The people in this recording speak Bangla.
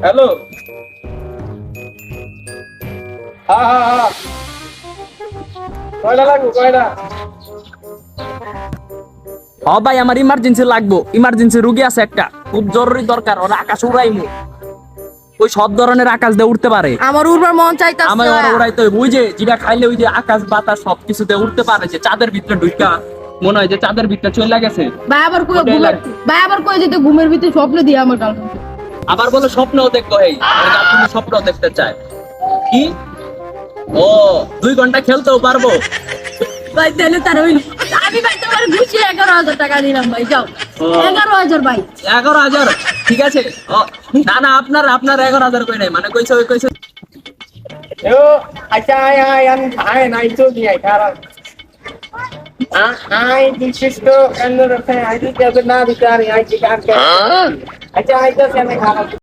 হ্যালো। হ্যাঁ হ্যাঁ হ্যাঁ, কয়টা লাগবে কয়টা? ভাই আমার ইমার্জেন্সি লাগবো, ইমার্জেন্সি রুগী আছে একটা, খুব জরুরি দরকার। ওরা আকাশ উড়াইমু, ওই সব ধরনের আকাশ দিয়ে উঠতে পারে। আমার উড়বার মন চাইতাছে। আমার ওরা উড়াইতে হইব, ওই যে যেটা খাইলে ওই যে আকাশ বাতাস সবকিছুতে উঠতে পারে, যে চাঁদের ভিতরে ঢুকা মনে হয় যে চাঁদের ভিতরে চলে গেছে। ভাই আবার কই ওটাই ঘুমের, লাগবে। ভাই আবার কই যেতে ঘুমের ভিতরে স্বপ্ন দিয়ে আমার কাল। আবার বলে স্বপ্নও দেখবো, এই আমার গার্লফ্রেন্ড স্বপ্নও দেখতে চায়। কি? ও 2 ঘন্টা খেলতেও পারবো? ভাই তাহলে তার হইল। আমি ভাই তোমার ঘুষি 11,000 টাকা দিলাম ভাই, যাও। ও। 11,000 ভাই। 11,000 ঠিক আছে। ও না না, আপনার 11,000 কই নাই, মানে কইছে কইছে Yo, acha ai nai tu ni ai cara. Ai this is to and the ai tu na bicari ai chikan ke. Acha ai to se me khara.